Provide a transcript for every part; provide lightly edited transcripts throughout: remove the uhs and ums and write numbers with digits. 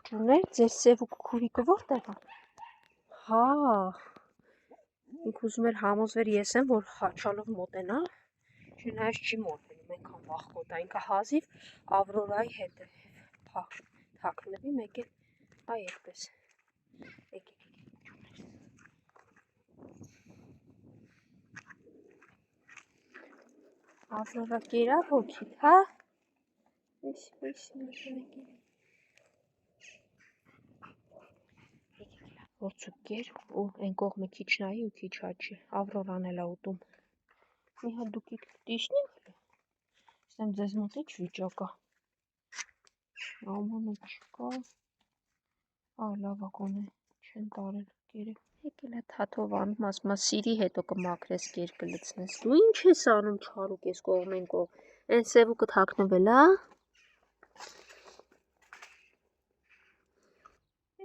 Ջուներ, ձեր սև ու քուրիկը որտեղ է։ Հա, ինք ուզում էր համոզվեր ես եմ, որ Հաչալով մոտենա, չնայած չի մոտենում, այնքան վախկոտ է, ինքը հազիվ Ավրորայի հետ է թաքնվի, մեկ էլ այ այդպես։ Եկեք, ջուներ։ Ավրորա կերա հոգիդ, հա։ Որցուկ կեր ու այն կողմը քիչ նայի ու քիչ հաճի, Ավրորան էլ է ուտում։ Մի հատ դուք դիշնի խլի, ստեմ ձեզ մոտ ինչ վիճակ է։ Ամանը չկա, լավա կոնե չեն տարել կերը։ Եկել է թաթով անում, ասում է սիրի հետո կմաքրես կեր կլցնես։ Դու ինչ ես անում չարուկ ես կողմեն կողմ, են սևուկը թաքնվել է։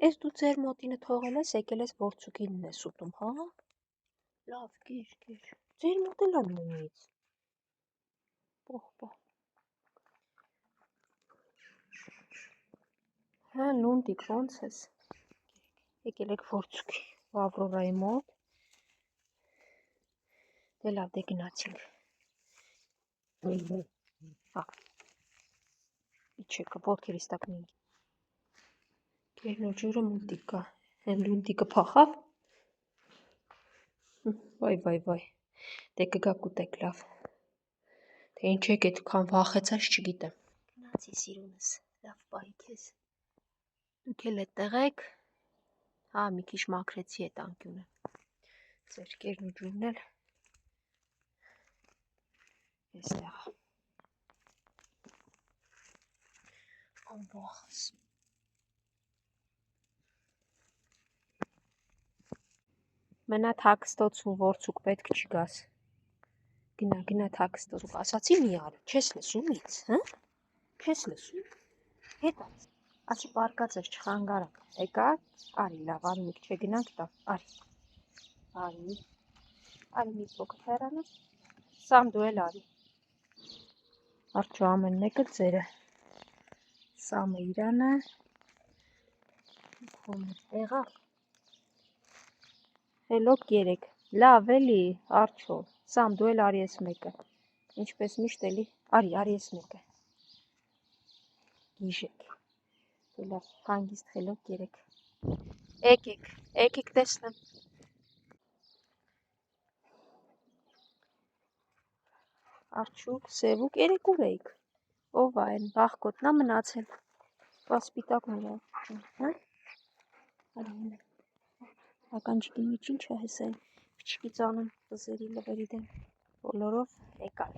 Ես դու ձեր մոտինը թողել ես, եկել ես որցուկինն ես ուտում, հա։ Լավ, կեր, ձեր մոտ էլ է նույնից։ Պահ։ Հա, լունդիկ, ոնց ես։ Եկել եք որցուկի Ավրորայի մոտ։ Դե լավ, դե գնացինք։ Հա։ Իչեկը, ոտքերիս տակ մի։ Կերն ու ջուրը մուտիկ կա, են լունդիկը փախավ։ Վայ, դե կգա կուտեք լավ, թե ինչ եք այդքան վախեցած չգիտեմ։ Գնացի սիրունս, լավ պահի քեզ, դուք էլ այդտեղ եք, հա մի քիչ մաքրեցի այդ անկյունը, ձեր կերն ու ջուրն էլ այստեղ անվախս։ Մնա թաքստոցում որցուկ պետք չգաս։ Գնա թաքստոցում, ասացի մի արի, չես լսում ինձ, հա? Չես լսում, հետած, ասի պարկած ես չխանգարակ, եկա, արի լավ, արի միք չէ գնանք տա, արի մի փոքր հեռանա, սամ դու էլ արի, արջո ամեն մեկը ձերը, սամը իրանը, եղավ, հելոք երեք, լավ էլի, արջո, սամ դու էլ արի ես մեկը, ինչպես միշտ էլի, արի ես մեկը, գիժեք, դե լավ, հանգիստ խելոք երեք, եկեք տեսնեմ, արջուկ, սևուկ, երեք ուր էիք, ով այն, վախկոտնա մնացել, պասպիտակն ուր է, ականջիկին մեջ ինչ է հեսա այն, վչկից անում վզերի լվերի դեմ, բոլորով եկան,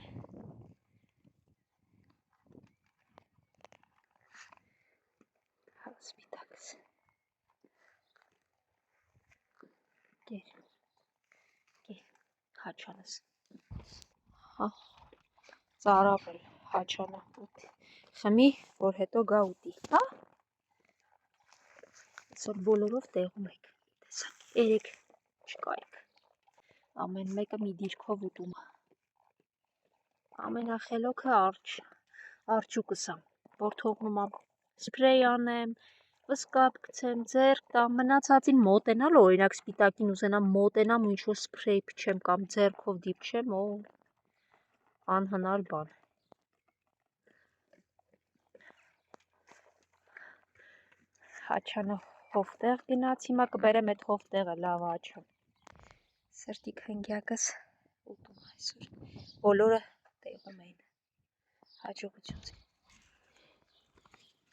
պասպիտակս, կեր, հաչանս, հա, ծարապել, հաչանա, խմի, որ հետո գա ուտի, հա, այսօր բոլորով տեղում եք, տեսակ, երեք չկայք, ամեն մեկը մի դիրքով ուտում, ամենախելոքը արջուկս եմ, որ թողնում եմ սպրեյ անեմ, վսկապ գցեմ, ձեռք տամ, մնացածին մոտենալ, օրինակ սպիտակին ուզենամ մոտենամ ու ինչ-որ սպրեյ փչեմ կամ ձեռքով դիպչեմ, անհնար բան։ Հաչանը հովտեղ գնաց, հիմա կբերեմ այդ հովտեղը, լավ հաչան։ Սրտիկ հնգյակս ուտում այսօր, բոլորը տեղում էին, հաջողություն։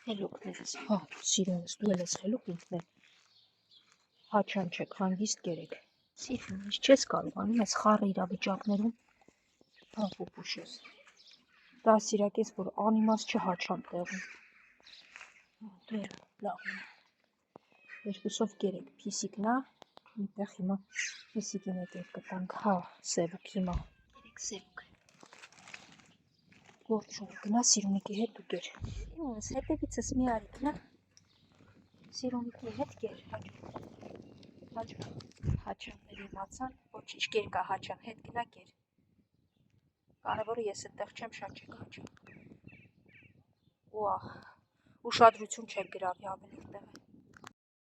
Հելոքներս, հա, սիրունս, դու էլ ես հելոք ինքն է, հաչան չեք, հանգիստ կերեք, սիրունս, չես կարողանում ես խառը իրավիճակներում, հա, պուպուշես, դասիրակ ես, որ անիմաց չհաչան տեղում, դու էլ լավ մնա, երկուսով կերեք, պիսիկնա, միտեղ հիմա պիսիկին եկեք կտանք, հա, սևուկ հիմա, երեք սևուկ, գործում, գնա սիրունիկի հետ դու կեր, սիրունս, հետևիցս մի արի գնա, սիրունիկի հետ կեր, հաչաններ իմացան, ոչինչ կեր կա հաչան, հետ գնա կեր, կարևորը ես այդտեղ չեմ շատ չեք հաչան, Ուշադրություն չեք գրավի ավելի տեղ։